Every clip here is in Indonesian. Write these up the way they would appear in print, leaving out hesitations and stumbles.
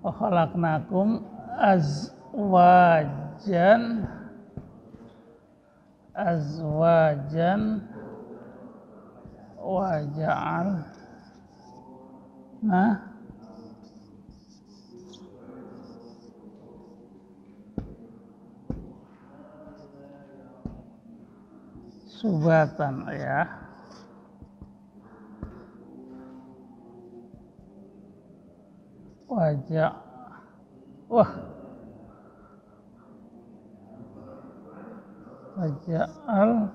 wa khalaqnakum azwajan wa ja'alna subatan ya. Waja'al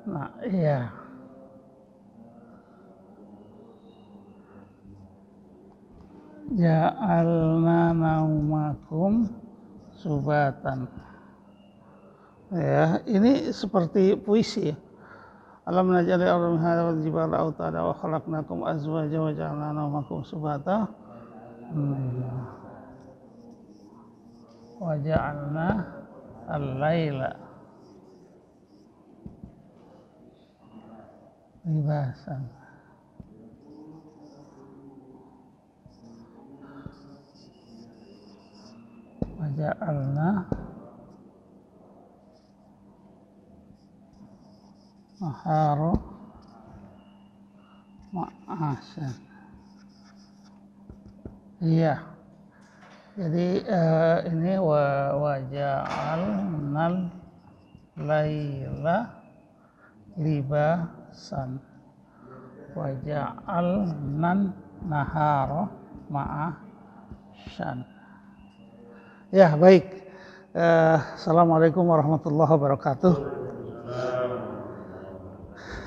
nah iya ja'alna naumakum subatan ya. Ini seperti puisi ya. Alam naj'alil arda mihada wal jibala autada wa khalaqnakum azwaja wa ja'alna naumakum subata wa ja'alna al-laila libasan wa ja'alna maharo ma'asan. Iya. Jadi ini waja'alnal laila libasan waja'alnan nahara ma'asan. Ya, baik. Assalamualaikum warahmatullahi wabarakatuh.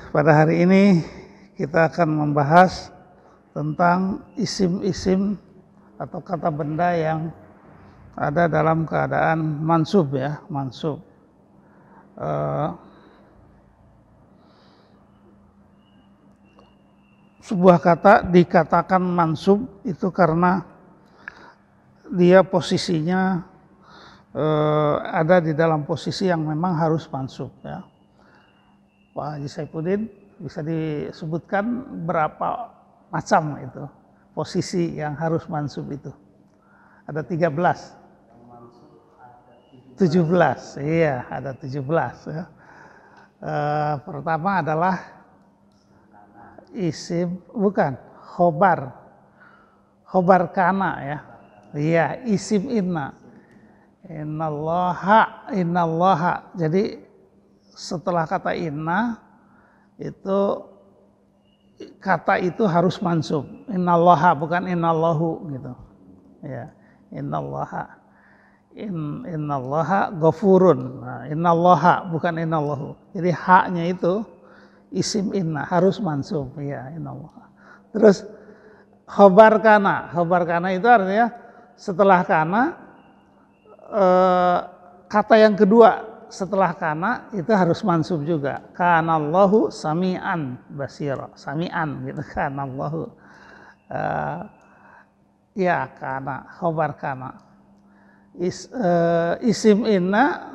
Pada hari ini kita akan membahas tentang isim-isim atau kata benda yang ada dalam keadaan mansub ya, mansub. Sebuah kata dikatakan mansub itu karena dia posisinya ada di dalam posisi yang memang harus mansub ya. Pak Haji Saifuddin bisa disebutkan berapa macam itu posisi yang harus mansub itu? Ada 13. 17. Iya, ada 17 ya. Pertama adalah isim, bukan, khobar kana ya. Iya, isim inna. Innallaha. Jadi setelah kata inna itu kata itu harus mansub. Innallaha bukan innallahu gitu. Ya, innallaha. Innallaha ghafurun. Nah, innallaha bukan innallahu. Jadi haknya itu isim inna harus mansub ya, innallaha. Terus khobar kana. Khobar kana itu artinya setelah kana kata yang kedua setelah kana itu harus mansub juga. Kanallahu sami'an basira. Sami'an gitu, kanallahu. Ya, kana, khobar kana. Isim inna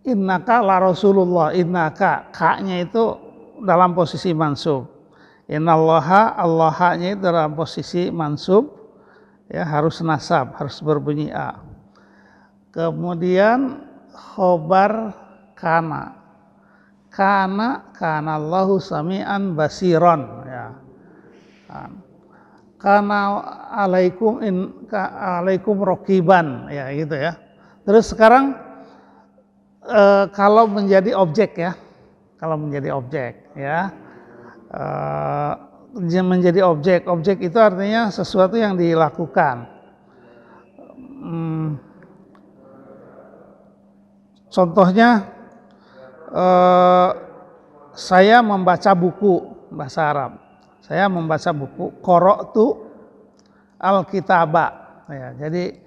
innaka la rasulullah. Innaka, ka-nya itu dalam posisi mansub. Innallaha, allahnya itu dalam posisi mansub. Ya, harus nasab, harus berbunyi a. Kemudian khobar kana. Kana Allahu sami'an basiron ya. Kana alaikum rokiban ya gitu ya. Terus sekarang kalau menjadi objek ya. Kalau menjadi objek ya. Menjadi objek itu artinya sesuatu yang dilakukan. Contohnya saya membaca buku bahasa Arab. Saya membaca buku qara'tu al-kitaba ya. Jadi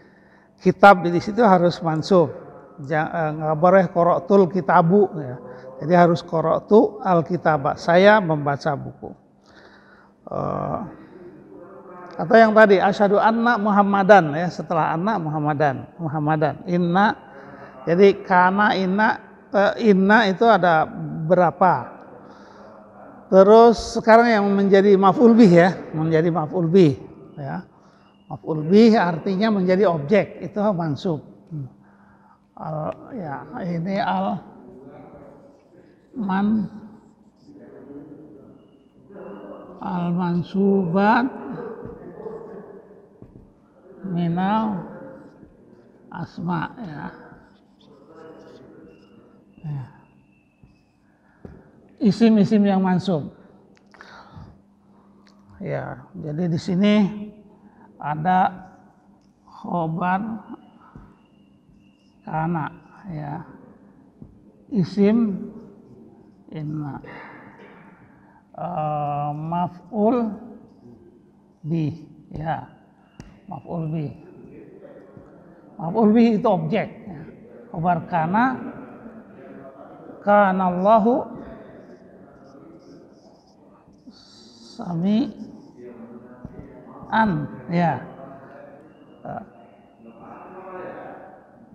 kitab di situ harus mansub. Enggak boleh qara'tul kitabu ya. Jadi harus qara'tu al-kitaba. Saya membaca buku. Atau yang tadi asyhadu anna Muhammadan ya, setelah anna Muhammadan. Inna. Jadi kana inna itu ada berapa? Terus sekarang yang menjadi maf'ul bih ya, menjadi maf'ul bih ya. Maf'ul bih artinya menjadi objek, itu mansub. Ya, ini al-mansubat minal asma ya. Isim-isim yang mansub. Ya, jadi di sini ada khobar kana ya. Isim inna. Maf'ul bih ya. Maf'ul bih. Maf'ul bih itu objek ya. Khobar kana Allahu sami'an ya.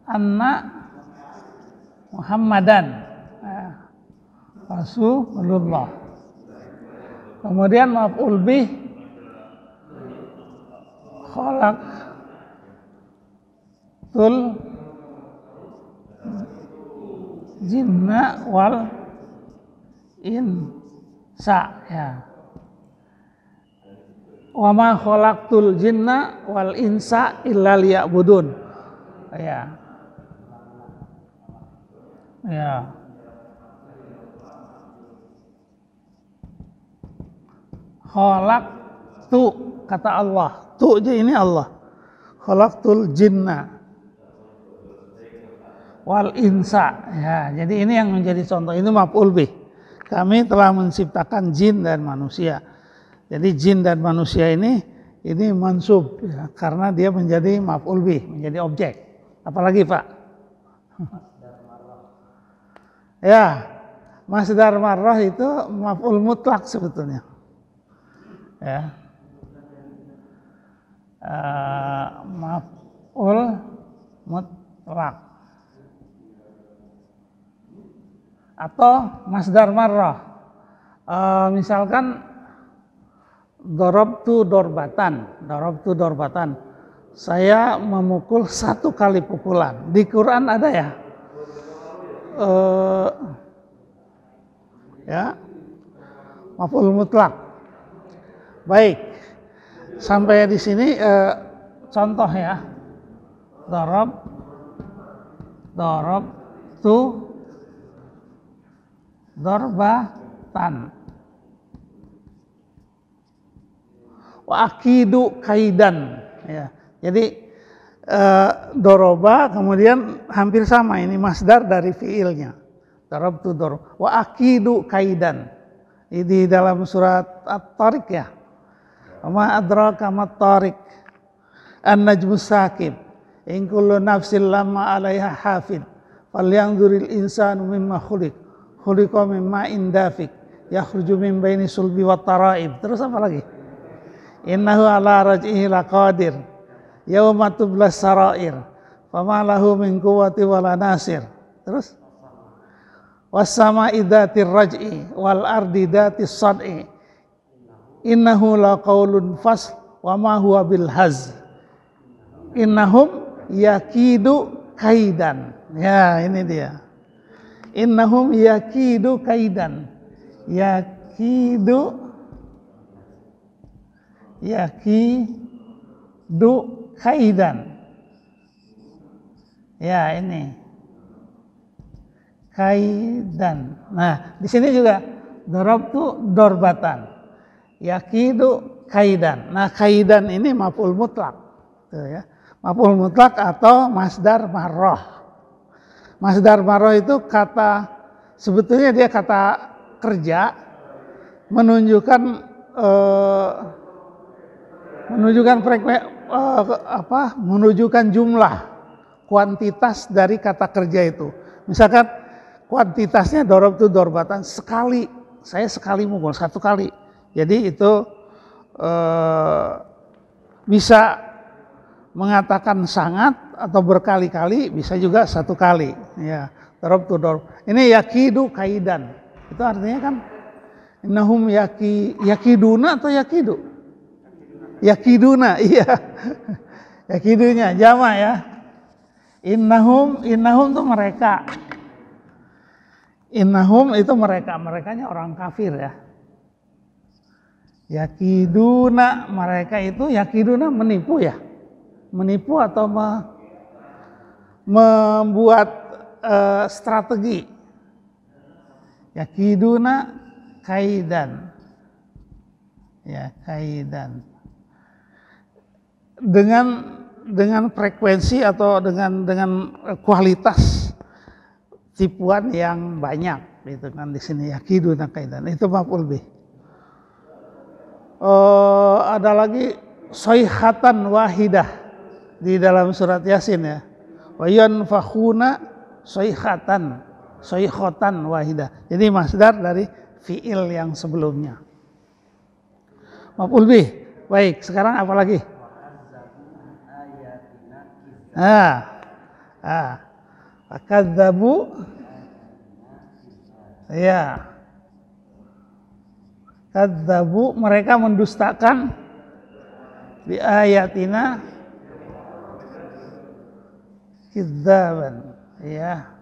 Anna Muhammadan ya. Rasulullah. Kemudian maf'ul bih khalaqtul jinna wal insa ya. Wa ma khalaqtul jinna wal insa illa liya'budun. Ya. Ya. Khalaqtu kata Allah. Tu ini Allah. Khalaqtul jinna wal insa. Ya, jadi ini yang menjadi contoh. Ini maf'ul bih. Kami telah menciptakan jin dan manusia. Jadi jin dan manusia ini mansub ya, karena dia menjadi maf'ul bih, menjadi objek. Apalagi Pak? Ya, masdar marrah itu maf'ul mutlak sebetulnya. Ya. Maf'ul mutlak. Atau masdar marrah. Misalkan darabtu dorbatan. Saya memukul 1 kali pukulan. Di Quran ada ya? Ya. Maf'ul mutlak. Baik. Sampai di sini contoh ya. Darabtu dorbatan. Wa akidu kaidan ya. Jadi doroba kemudian hampir sama, ini masdar dari fiilnya. Darabtu wa akidu kaidan. Ini di dalam surat At-Tariq ya. Ma adraka mat-tariq an-najmus saqib in kullu nafsin lamma 'alaiha hafid falyanzuril insanu mimma khuliqa mimma indafik yakhruju min baini sulbi wat taraib. Terus apa lagi? Innahu ala raj'ihi laqadir yauma tublas sarair fama lahu min quwwati wala nasir. Terus was sama'i dzatir raj'i wal ardi dzatis sad'i innahu laqaulun fasl wa ma huwa bil haz innahum yakidu kaidan. Ya, ini dia. Innahum yakidu kaidan. Yakidu kaidan. Ya, ini. Kaidan. Nah, di sini juga darabtu dorbatan. Yakidu kaidan. Nah, kaidan ini maf'ul mutlak. Tuh ya. Maf'ul mutlak atau masdar marrah. Masdar marrah itu kata, sebetulnya dia kata kerja menunjukkan menunjukkan jumlah, kuantitas dari kata kerja itu. Misalkan kuantitasnya darabtu dorbatan, sekali, saya sekali mukul, 1 kali. Jadi itu bisa mengatakan sangat atau berkali-kali, bisa juga 1 kali. Ya, darabtu dorb. Ini yakidu kaidan. Itu artinya kan Innahum yakiduna atau yakidu? Yakiduna, iya. Yakidunya jama ya. Innahum itu mereka. Innahum itu mereka, merekanya orang kafir ya. Yakiduna, mereka itu yakiduna menipu ya. Menipu atau membuat strategi. Yakiduna kaidan. Ya, kaidan. Dengan frekuensi atau dengan kualitas tipuan yang banyak gitu kan di sini yakiduna kaidan. Itu maf'ul bih. Ada lagi sayhatan wahidah di dalam surat Yasin ya. Wa yanfakhuna sayhatan wahidah. Jadi masdar dari fiil yang sebelumnya. Maf'ul bih. Baik, sekarang apa lagi? Kadzabu. Ya. Kadzabu, mereka mendustakan bi ayatina kidzaban. Ya.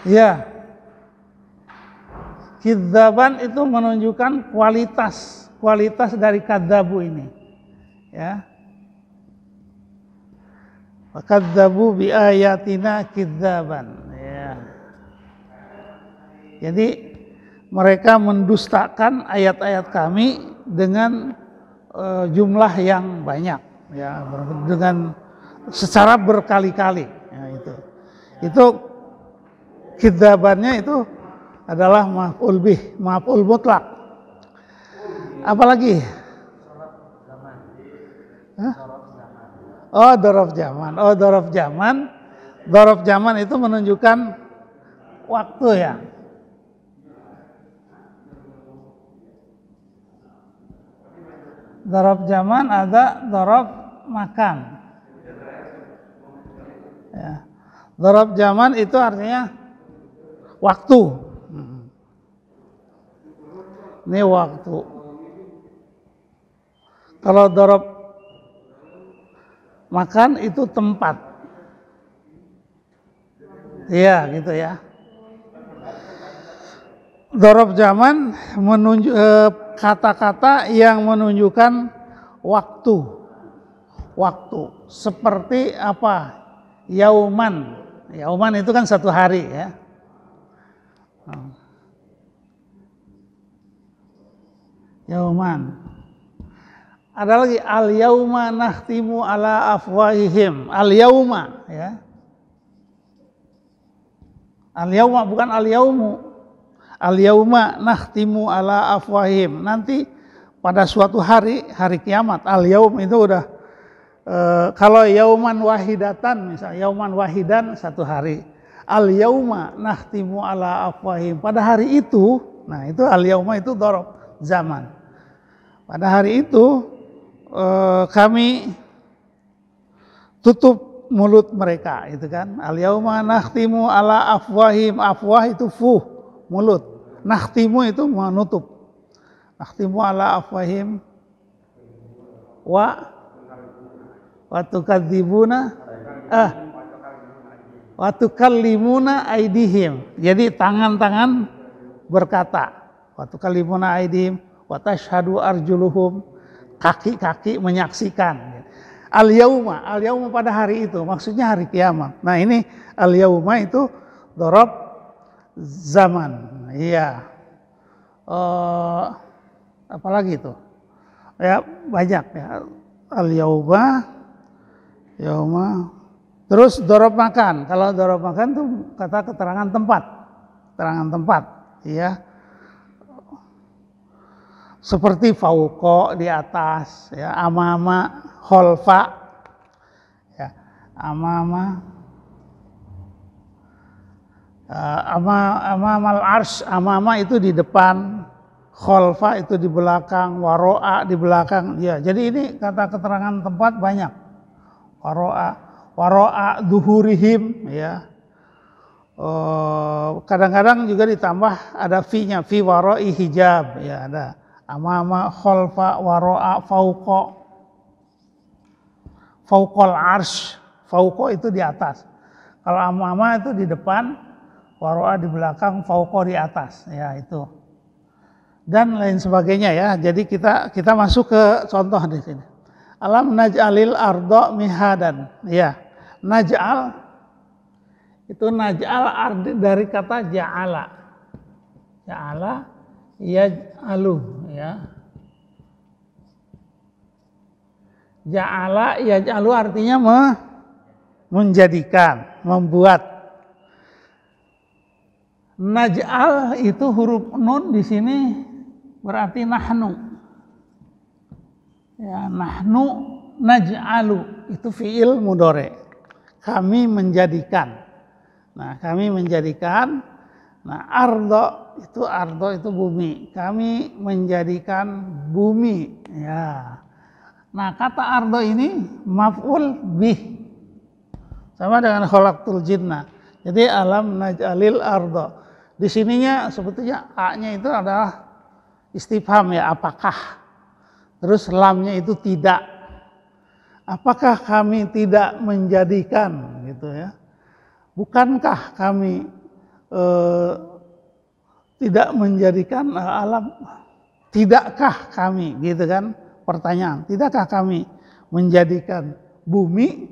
Ya. Kidzaban itu menunjukkan kualitas dari kadzabu ini. Ya. Kadzabu bi ayatina kidzaban. Ya. Jadi mereka mendustakan ayat-ayat kami dengan jumlah yang banyak ya, dengan secara berkali-kali ya, itu kidzabannya itu adalah maf'ul bih, maf'ul mutlak. Apalagi? Dzaraf zaman. Dzaraf zaman itu menunjukkan waktu ya. Dzaraf zaman ada dzaraf makan. Ya. Dzaraf zaman itu artinya waktu. Ini waktu. Kalau dzaraf makan itu tempat. Iya, gitu ya. Dzaraf zaman menunjuk kata-kata yang menunjukkan waktu. Seperti apa? Yauman. Yauman itu kan satu hari ya. Yauman. Ada lagi al-yauma nakhtimu ala afwahihim. Al-yauma ya. Al-yauma bukan al-yaumu. Al-yauma nakhtimu ala afwahihim. Nanti pada suatu hari kiamat, al-yaum itu udah kalau yauman wahidatan misalnya, yauman wahidan satu hari. Al-yauma nakhtimu ala afwahihim. Pada hari itu, nah itu al-yauma itu dzaraf zaman. Pada hari itu kami tutup mulut mereka, itu kan. Al-yauma nakhtimu ala afwahihim. Afwah itu mulut. Nakhtimu itu menutup. Nakhtimu ala afwahim wa tukadzibuna wa tukallimuna aydihim. Jadi tangan-tangan berkata. Wa tukallimuna aydihim wa tashhadu arjuluhum. Kaki-kaki menyaksikan. Al-yauma pada hari itu, maksudnya hari kiamat. Nah, ini al-yauma itu dzaraf zaman. Iya. Apalagi itu? Ya banyak ya. Al-yauma, yauma. Terus dzaraf makan. Kalau dzaraf makan itu kata keterangan tempat. Keterangan tempat, iya. Seperti fauqa di atas, ya, amama, khalfa. Ya, amama amamal arsh, amama itu di depan, khalfa itu di belakang, waro'a di belakang. Ya, jadi ini kata keterangan tempat banyak. Waro'a duhurihim, ya. Kadang-kadang juga ditambah ada fi-nya, fi warai hijab, ya ada amama, khalfa, waro'a, fauqa, fauqal arsh, fauqa itu di atas. Kalau amama itu di depan, waro'a di belakang, fauqa di atas, ya itu. Dan lain sebagainya ya. Jadi kita masuk ke contoh di sini. Alam naj'alil arda mihadan, ya. Naj'al itu naj'al ardi dari kata ja'ala. Ja'ala yaj'alu, ya. Ja'ala yaj'alu artinya menjadikan, membuat. Naj'al itu huruf nun di sini berarti nahnu. Ya, nahnu naj'alu itu fiil mudhari. Kami menjadikan. Nah, kami menjadikan. Nah, ardo itu bumi. Kami menjadikan bumi, ya. Nah, kata ardo ini maf'ul bih. Sama dengan khalaqtul jinna. Jadi alam naj'alil ardo. Di sininya sebetulnya a-nya itu adalah istifham, ya, apakah. Terus lamnya itu tidak. Apakah kami tidak menjadikan, gitu ya. Bukankah kami tidak menjadikan alam? Tidakkah kami, gitu kan? Pertanyaan, tidakkah kami menjadikan bumi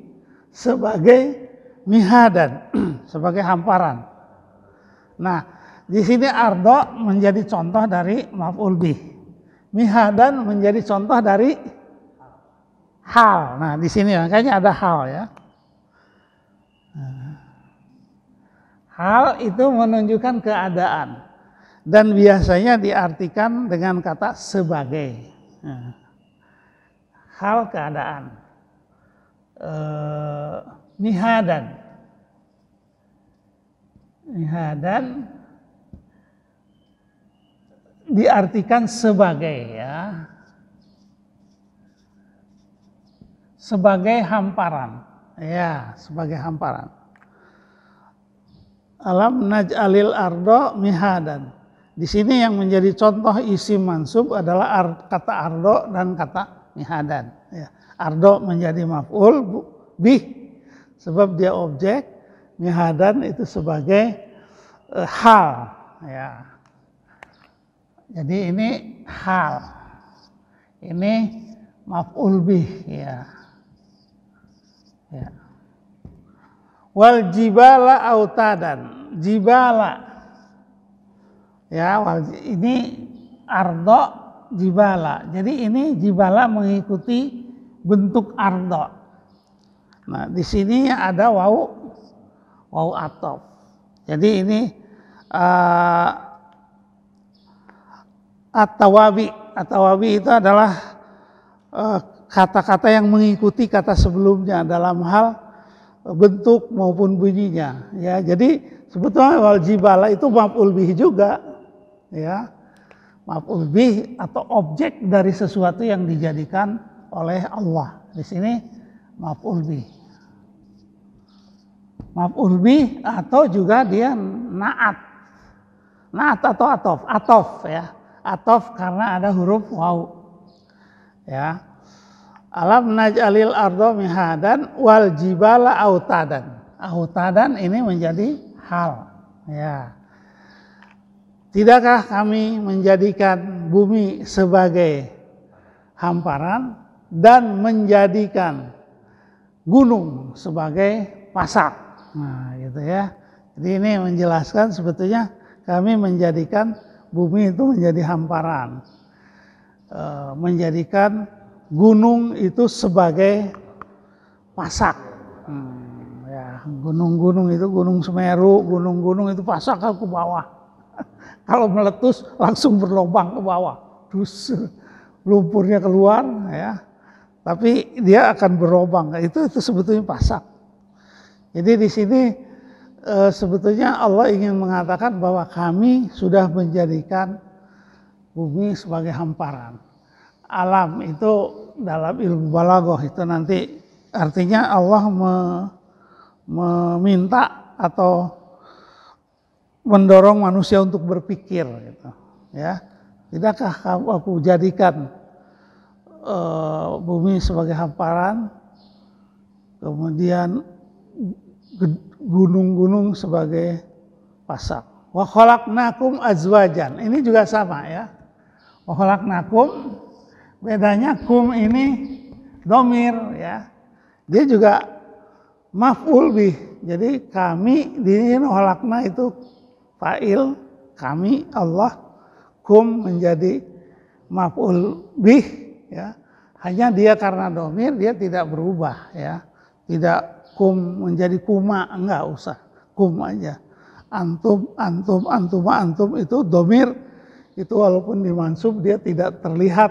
sebagai mihadan, sebagai hamparan? Nah, di sini ardo menjadi contoh dari maf'ul bih. Mihadan menjadi contoh dari hal. Nah, di sini makanya ada hal, ya. Hal itu menunjukkan keadaan dan biasanya diartikan dengan kata sebagai. Hal keadaan. Mihadan. Mihadan diartikan sebagai, ya. Sebagai hamparan. Ya, sebagai hamparan. Alam naj'alil ardo mihadan. Di sini yang menjadi contoh isim mansub adalah kata ardo dan kata mihadan. Ya. Ardo menjadi maf'ul bih sebab dia objek, mihadan itu sebagai hal. Ya. Jadi ini hal, ini maf'ul bih. Ya. Ya. Wal jibala autadan, jibala, ya, ini ardo jibala. Jadi ini jibala mengikuti bentuk ardo. Nah, di sini ada wau atof. Jadi ini at-tawabi itu adalah kata-kata yang mengikuti kata sebelumnya dalam hal bentuk maupun bunyinya, ya. Jadi sebetulnya wal jibala itu maf'ul bih juga, ya. Maf'ul bih atau objek dari sesuatu yang dijadikan oleh Allah. Di sini maf'ul bih. Maf'ul bih atau juga dia na'at. Na'at atau atof, ya. Atof karena ada huruf waw. Ya. Alam naj'alil ardo mihadan wal jibala autadan. Autadan ini menjadi hal, ya. Tidakkah kami menjadikan bumi sebagai hamparan dan menjadikan gunung sebagai pasak? Nah, gitu ya. Jadi ini menjelaskan sebetulnya kami menjadikan bumi itu menjadi hamparan, menjadikan gunung itu sebagai pasak. Ya, gunung-gunung itu, Gunung Semeru, gunung-gunung itu pasak ke bawah. Kalau meletus langsung berlubang ke bawah, terus lumpurnya keluar, ya. Tapi dia akan berlubang. Itu sebetulnya pasak. Jadi di sini sebetulnya Allah ingin mengatakan bahwa kami sudah menjadikan bumi sebagai hamparan. Alam itu dalam ilmu balaghah itu nanti artinya Allah meminta atau mendorong manusia untuk berpikir gitu. Ya, tidakkah aku jadikan bumi sebagai hamparan, kemudian gunung-gunung sebagai pasak. Wa khalaqnakum azwajan. Ini juga sama ya. Wa khalaqnakum, bedanya kum ini domir ya. Dia juga maf'ul bih. Jadi kami di sini khalaqna itu fa'il, kami Allah, kum menjadi maf'ul bih ya. Hanya dia karena domir dia tidak berubah ya. Tidak kum menjadi kuma, enggak usah. Kum aja. Antum, antum, antuma, antum itu domir, itu walaupun dimansub dia tidak terlihat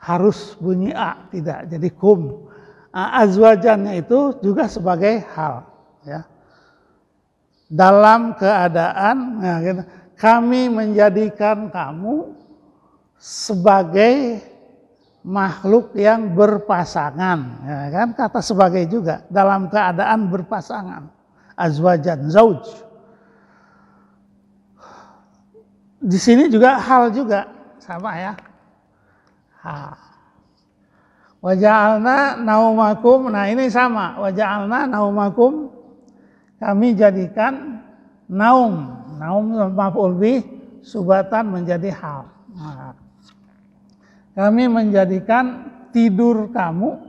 harus bunyi a, tidak. Jadi kum. Azwajannya itu juga sebagai hal. Ya. Dalam keadaan, nah, gitu, kami menjadikan kamu sebagai makhluk yang berpasangan. Ya, kan kata sebagai juga, dalam keadaan berpasangan. Azwajan, zauj. Di sini juga hal juga sama ya. Waja'alna naumakum, nah ini sama. Waja'alna naumakum, kami jadikan naum maf'ul bih subatan menjadi hal. Nah, kami menjadikan tidur kamu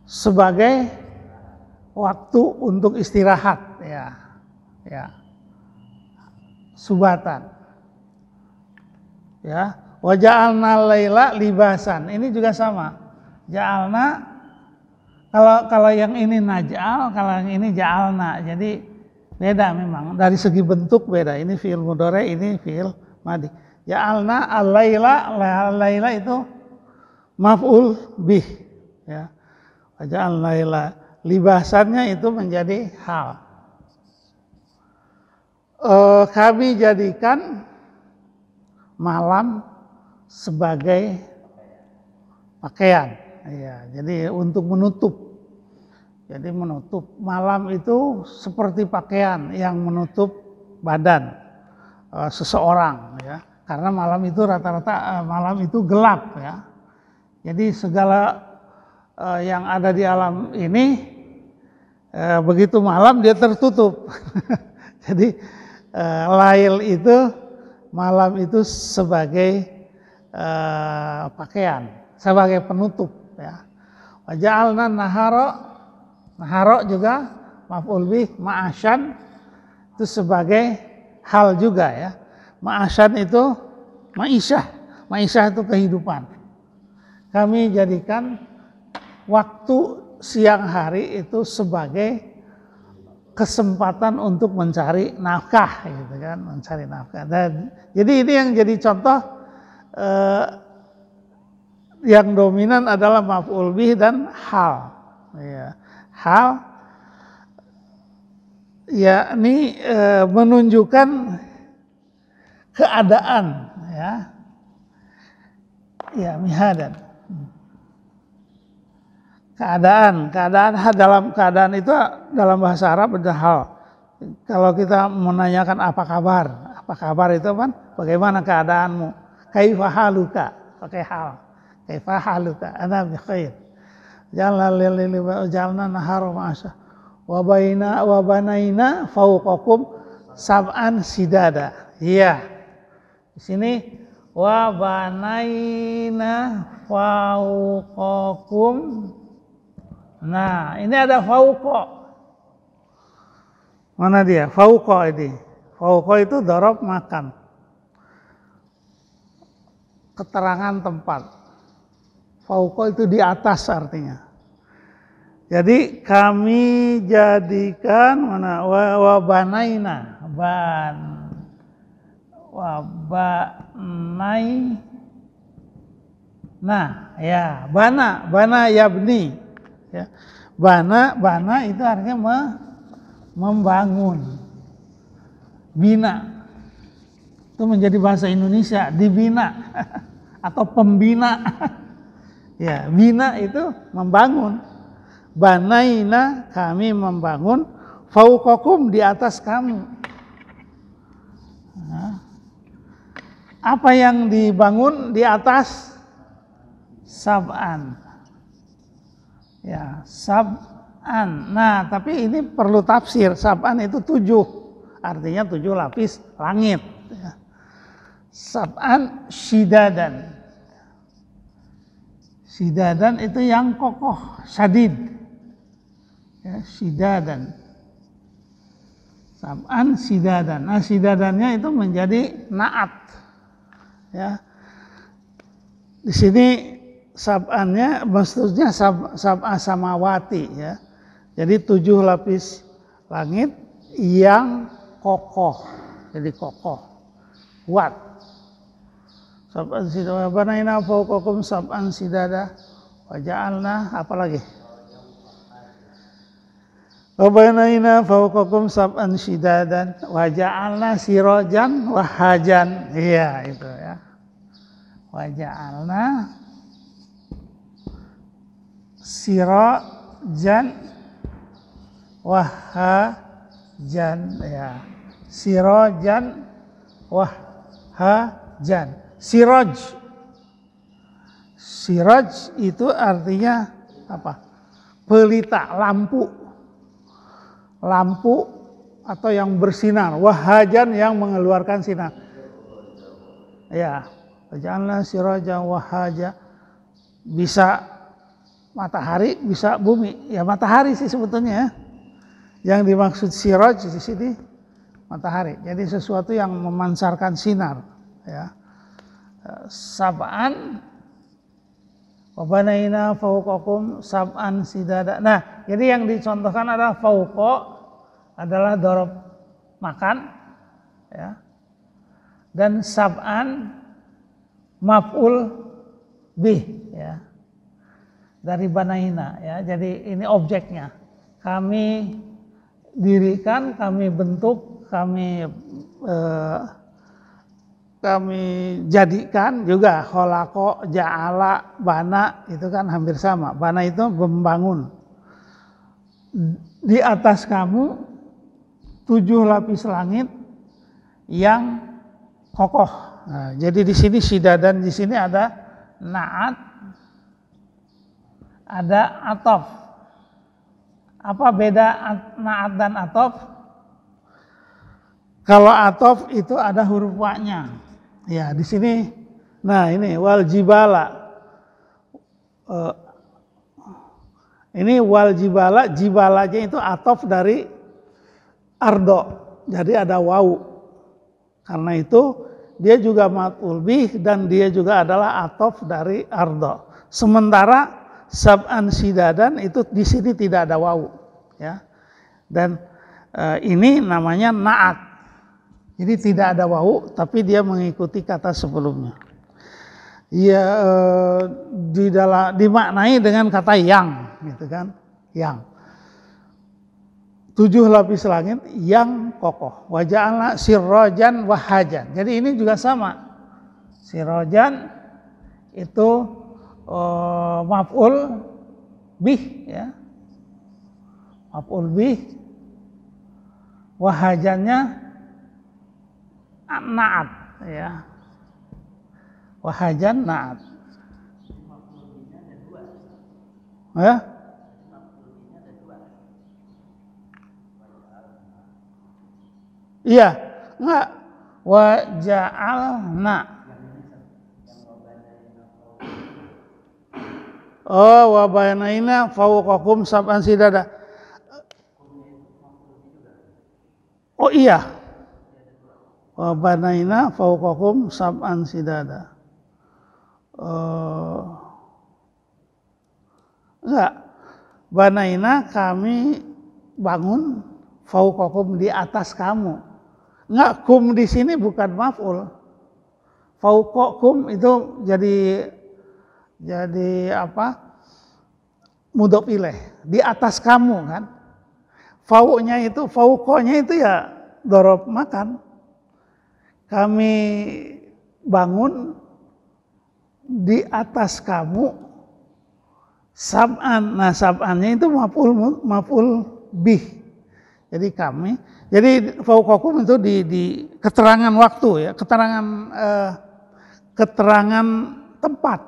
sebagai waktu untuk istirahat ya. Subatan. Ya, wa ja'alna laila libasan. Ini juga sama. Ja'alna, kalau yang ini naj'al, kalau yang ini ja'alna. Jadi beda memang dari segi bentuk beda. Ini fi'il mudhari, ini fi'il madhi. Ja'alna al-laila itu maf'ul bih ya. Wa ja'alna laila libasannya itu menjadi hal. Kami jadikan malam sebagai pakaian. Ya, jadi untuk menutup. Jadi menutup malam itu seperti pakaian yang menutup badan seseorang. Ya, karena malam itu rata-rata malam itu gelap. Ya, jadi segala yang ada di alam ini begitu malam dia tertutup. Jadi lail itu malam itu sebagai pakaian, sebagai penutup ya. Wa ja'alna naharo juga maf'ul bih ma'asyan itu sebagai hal juga ya. Ma'asyan itu ma'isyah itu kehidupan. Kami jadikan waktu siang hari itu sebagai kesempatan untuk mencari nafkah, gitu kan, mencari nafkah. Dan jadi ini yang jadi contoh yang dominan adalah maf'ul bih dan hal. Ya, hal, yakni menunjukkan keadaan, ya mihadan. Keadaan dalam keadaan itu dalam bahasa Arab ada hal. Kalau kita menanyakan apa kabar itu kan bagaimana keadaanmu? Kaifa haluka? Pakai hal. Kaifa haluka? Ana bi khair. Jalna nahara ma'asya. Wa banaina fawqakum sab'an sidada. Iya. Di sini wa banaina fawqakum. Nah, ini ada fauqa. Mana dia? Fauqa ini. Fauqa itu dorob makan. Keterangan tempat. Fauqa itu di atas artinya. Jadi kami jadikan mana wa banaina nah ya bana yabni. Ya. Bana itu artinya membangun. Bina itu menjadi bahasa Indonesia, dibina atau pembina. Ya, bina itu membangun. banaina kami membangun, fauqakum di atas kamu. Nah, apa yang dibangun di atas? Sab'an. Ya, sab'an. Nah, tapi ini perlu tafsir. Sab'an itu 7, artinya 7 lapis langit. Ya. Sab'an syidadan. Syidadan itu yang kokoh, syadid. Ya, syidadan. Sab'an syidadan. Nah, syidadannya itu menjadi naat. Ya. Di sini sab'annya maksudnya sab'a samawati ya. Jadi 7 lapis langit yang kokoh. Jadi kokoh. Kuat. Sab'an sidada wa banaina fawqakum sab'an sidada wa ja'alna apa lagi? Wa banaina fawqakum sab'an sidadan wa ja'alna sirajan wa hajan. Iya itu ya. Wa ja'alna sirajan wa hajan ya. Sirajan wa hajan. Siraj. Siraj itu artinya apa? Pelita, lampu. Lampu atau yang bersinar. Wahajan yang mengeluarkan sinar. Ya, janganlah sirajan wahaja. Bisa matahari, bisa bumi. Ya matahari sih sebetulnya ya. Yang dimaksud siraj di sini matahari. Jadi sesuatu yang memancarkan sinar. Ya. Sab'an wa banaina fawqakum sab'an sidada. Nah, jadi yang dicontohkan adalah fawqa adalah dhorob makan ya. Dan sab'an maf'ul bih ya. Dari banaina ya. Jadi ini objeknya. Kami dirikan, kami bentuk, kami jadikan juga kholaqo, ja'ala, bana itu kan hampir sama. Bana itu membangun. Di atas kamu 7 lapis langit yang kokoh. Nah, jadi di sini sidadan, di sini ada naat, ada atof. Apa beda naat dan atof? Kalau atof itu ada huruf wa-nya. Ya, di sini nah ini wal jibala. Ini wal jibala, jibalanya itu atof dari ardo. Jadi ada wawu. Karena itu dia juga maf'ul bih dan dia juga adalah atof dari ardo. Sementara sab'an sidadan itu di sini tidak ada wawu, ya. Dan ini namanya naat. Jadi tidak ada wawu, tapi dia mengikuti kata sebelumnya. Ya dimaknai dengan kata yang, gitu kan? Yang 7 lapis langit yang kokoh. Wa ja'alna sirajan wa hajan. Jadi ini juga sama. Sirajan itu maf'ul bih ya. Maf'ul bih. Wahajannya naat ya. Wahajan naat. Ya? Iya, enggak. Wa ja'alna. Oh, wa banaina fawqakum sab'an sidada. Oh iya. Wa banaina fawqakum sab'an sidada. Enggak. Banaina kami bangun fawqakum di atas kamu. Enggak, kum di sini bukan maf'ul. Fawqakum itu jadi apa? Mudhof ilaih, di atas kamu kan. Fauqnya itu, fauqonya itu ya dhorob makan. Kami bangun di atas kamu sab'an. Nah, sab'annya itu maf'ul bih. Jadi kami, jadi fauqakum itu di keterangan waktu ya, keterangan tempat.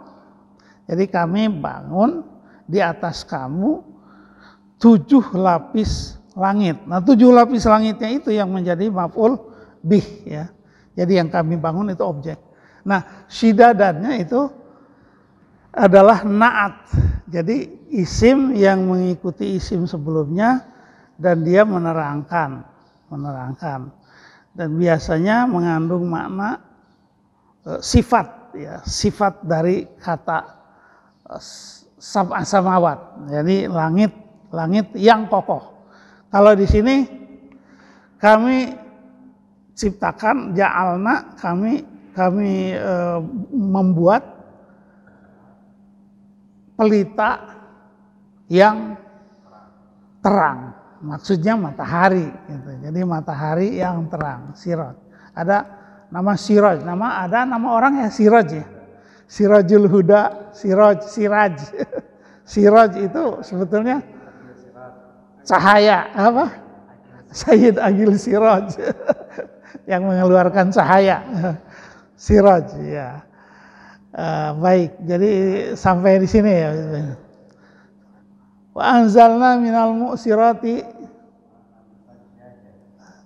Jadi kami bangun di atas kamu 7 lapis langit. Nah, 7 lapis langitnya itu yang menjadi maf'ul bih ya. Jadi yang kami bangun itu objek. Nah, syidadannya itu adalah na'at. Jadi isim yang mengikuti isim sebelumnya dan dia menerangkan. Dan biasanya mengandung makna sifat ya, sifat dari kata sab'a samawat. Jadi langit yang kokoh. Kalau di sini kami ciptakan ja'alna, kami membuat pelita yang terang. Maksudnya matahari gitu. Jadi matahari yang terang, siraj. Ada nama siraj, ada nama orang ya siraj ya. Sirajul Huda, siraj. Siraj itu sebetulnya cahaya apa? Sayyid Agil Siraj yang mengeluarkan cahaya. Siraj ya. Baik, jadi sampai di sini ya. Wa anzalna minal mu'sirati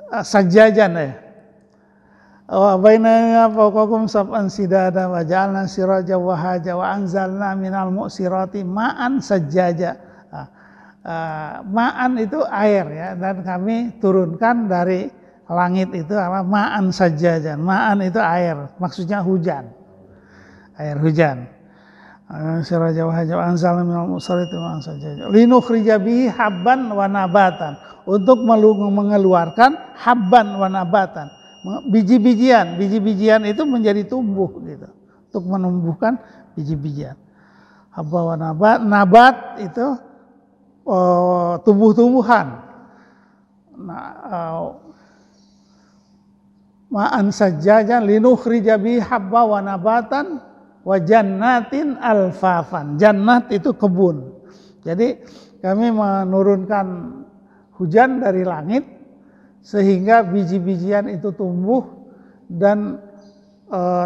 sajjajan ya. Wa bainana fawqakum sab'an sidada wa ja'alna siraja wa haja wa anzalna minal mu'sirati ma'an sajjaja. Ma'an itu air ya, dan kami turunkan dari langit itu apa? Ma'an sajjajan. Ma'an itu air, maksudnya hujan. Air hujan. Siraja wa haja wa anzalna minal mu'sirati ma'an sajjaja. Linukhrija bihi habban wa nabatan. Untuk mengeluarkan habban wa nabatan. Biji-bijian itu menjadi tumbuh gitu, untuk menumbuhkan biji-bijian. Habba wa nabat itu tumbuh-tumbuhan. Ma'an sajjajan linukhrija bihi habba wa nabatan wa jannatin alfafan. Jannat itu kebun. Jadi kami menurunkan hujan dari langit sehingga biji-bijian itu tumbuh dan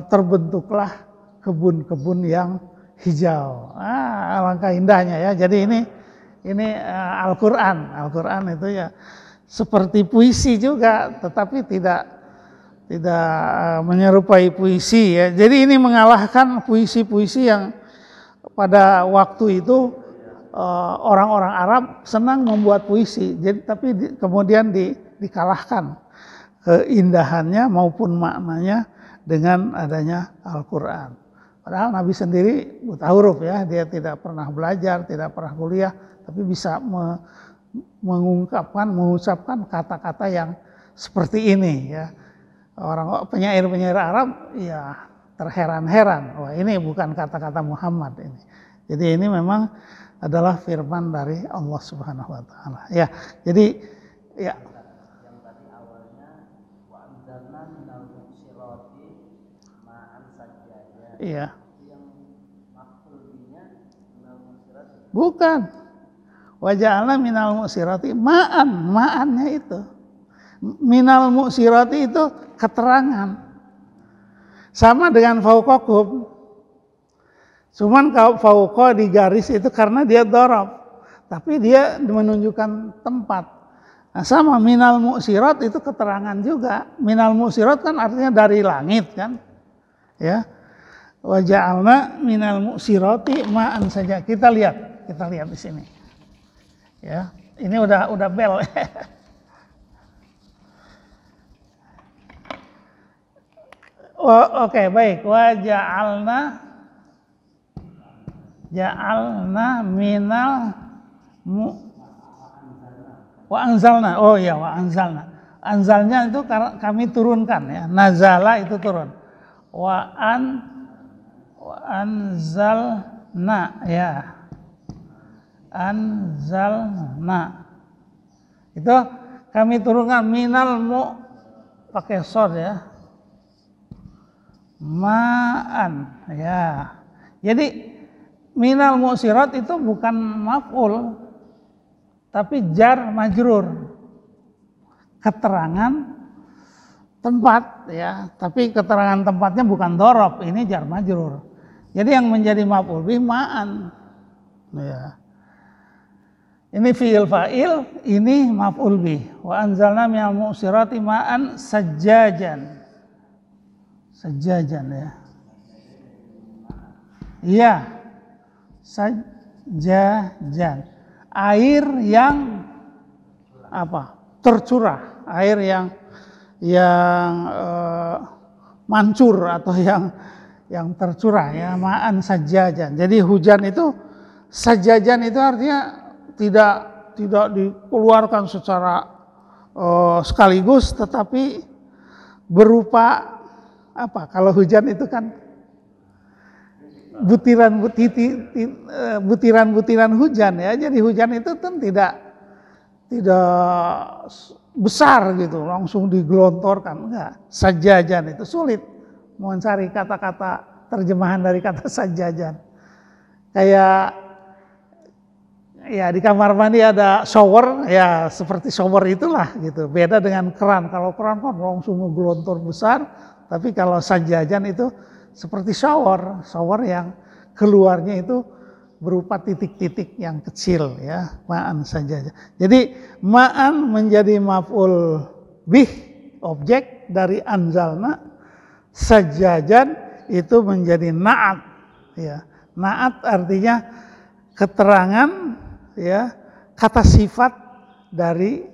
terbentuklah kebun-kebun yang hijau. Alangkah indahnya ya. Jadi ini Al-Qur'an itu ya seperti puisi juga, tetapi tidak menyerupai puisi ya. Jadi ini mengalahkan puisi-puisi yang pada waktu itu orang-orang Arab senang membuat puisi. Jadi tapi kemudian dikalahkan keindahannya maupun maknanya dengan adanya Al-Qur'an. Padahal Nabi sendiri buta huruf ya, dia tidak pernah belajar, tidak pernah kuliah, tapi bisa mengucapkan kata-kata yang seperti ini ya. Orang penyair-penyair Arab ya terheran-heran, wah ini bukan kata-kata Muhammad ini. Jadi ini memang adalah firman dari Allah Subhanahu wa taala. Ya, jadi ya iya. Bukan. Wa ja'alna minal mu'sirati ma'annya itu. Minal mu'sirati itu keterangan. Sama dengan fauqakum. Cuman kalau fauqa di garis itu karena dia dhorob. Tapi dia menunjukkan tempat. Nah, sama minal mu'sirat itu keterangan juga. Minal mu'sirat kan artinya dari langit kan. Ya. Wa ja'alna minal mu'sirati ma'an saja. Kita lihat di sini. Ya, ini udah bel. Oke, baik. Wa ja'alna minal wa anzalna. Oh ya, wa anzalna. Anzalnya itu kami turunkan ya. Nazala itu turun. Wa anzalna ya. Anzalna. Itu kami turunkan minal pakai sod ya. Ma'an ya. Jadi minal mu'sirat itu bukan maf'ul, tapi jar majrur. Keterangan tempat ya, tapi keterangan tempatnya bukan dorob, ini jar majrur. Jadi yang menjadi maf'ul bih ma'an. Ya. Ini fi'il fa'il, ini maf'ul bih. Wa anzalna minal mu'sirati ma'an sajjajan. Sajjajan ya. Iya. Sajjajan. Air yang apa? Tercurah, air yang mancur atau yang tercurah ya, ma'an sajjajan. Jadi hujan itu sajjajan itu artinya tidak dikeluarkan secara sekaligus, tetapi berupa apa? Kalau hujan itu kan butiran-butiran hujan ya. Jadi hujan itu kan tidak besar gitu, langsung digelontorkan, enggak. Sajjajan itu sulit mencari kata-kata terjemahan dari kata sajjajan. Kayak ya di kamar mandi ada shower, ya seperti shower itulah gitu. Beda dengan keran. Kalau keran kan langsung ngegelontor besar, tapi kalau sajjajan itu seperti shower yang keluarnya itu berupa titik-titik yang kecil ya, ma'an sajjajan. Jadi ma'an menjadi maf'ul bih, objek dari anzalna, sajjajan itu menjadi na'at ya. Na'at artinya keterangan ya, kata sifat dari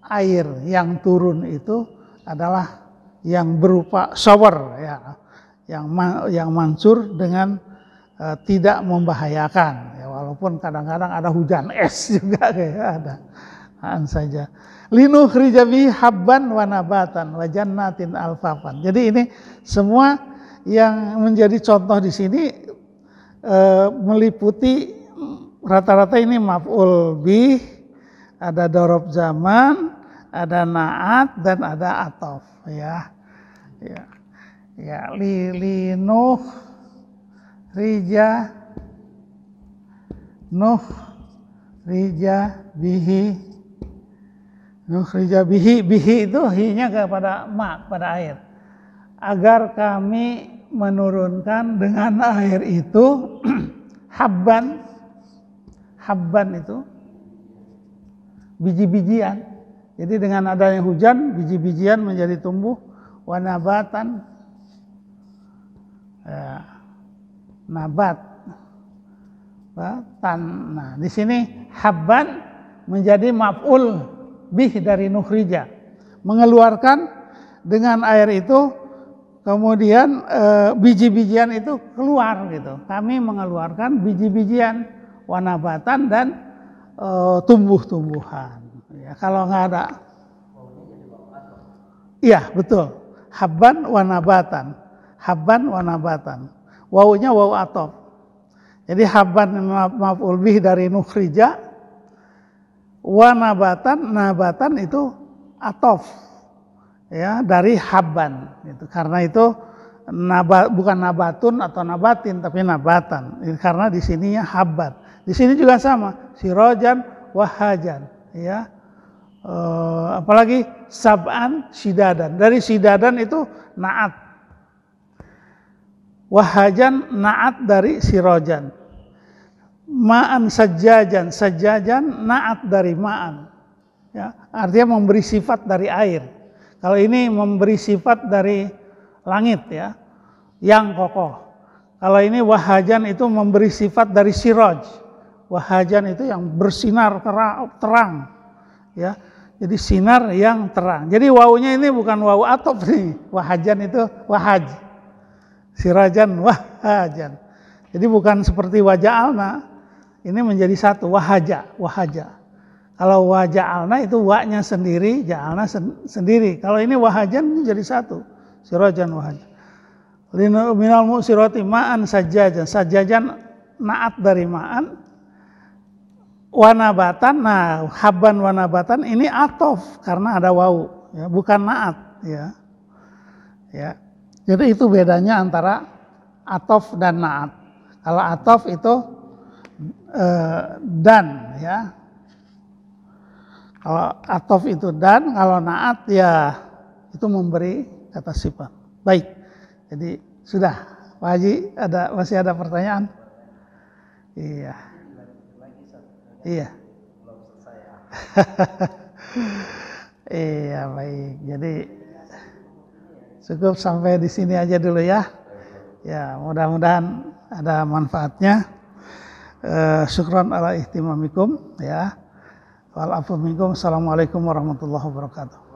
air yang turun itu adalah yang berupa shower ya, yang mansur dengan tidak membahayakan ya, walaupun kadang-kadang ada hujan es juga kayak ada saja. Linukhrija bihi habban wa nabatan wa jannatin alfafan. Jadi ini semua yang menjadi contoh di sini meliputi rata-rata ini maf'ul bih, ada dorob zaman, ada na'at dan ada atof ya. Ya, rija bihi itu hi-nya kepada pada air. Agar kami menurunkan dengan air itu habban itu biji-bijian. Jadi dengan adanya hujan, biji-bijian menjadi tumbuh, wa nabatan ya, nabat tan. Nah, di sini habban menjadi maf'ul bih dari nukhrija, mengeluarkan dengan air itu, kemudian biji-bijian itu keluar gitu. Kami mengeluarkan biji-bijian, wanabatan dan tumbuh-tumbuhan. Ya, kalau nggak ada, iya betul. Habban wanabatan, wawunya wawu atof. Jadi habban maf'ul bih dari nukhrija, nabatan itu atof ya dari habban gitu. Karena itu bukan nabatun atau nabatin tapi nabatan. Karena di sininya habban. Di sini juga sama, sirojan wahajan ya. Apalagi sab'an sidadan. Dari sidadan itu na'at. Wahajan na'at dari sirojan. Ma'an sajjajan na'at dari ma'an. Ya, artinya memberi sifat dari air. Kalau ini memberi sifat dari langit ya, yang kokoh. Kalau ini wahajan itu memberi sifat dari siroj. Wahajan itu yang bersinar terang. Ya, jadi sinar yang terang. Jadi wawunya ini bukan wawu atof nih. Wahajan itu wahaj. Sirajan wahajan. Jadi bukan seperti waja'alna. Ini menjadi satu, wahaja. Kalau waja'alna itu wa-nya sendiri, ja'alna sendiri. Kalau ini wahajan jadi satu. Sirajan wahajan. Minal mu'sirati ma'an sajjajan. Sajjajan na'at dari ma'an. Wanabatan, nah habban wanabatan ini atof karena ada wawu, ya, bukan na'at, ya. Jadi itu bedanya antara atof dan na'at. Kalau atof itu dan ya. Kalau atof itu dan, kalau naat ya itu memberi kata sifat. Baik. Jadi sudah, Pak Haji masih ada pertanyaan? Iya. Iya. Iya, baik. Jadi cukup sampai di sini aja dulu ya. Ya, mudah-mudahan ada manfaatnya. Syukran ala ihtimamikum ya. Wal afu minkum. Assalamualaikum warahmatullahi wabarakatuh.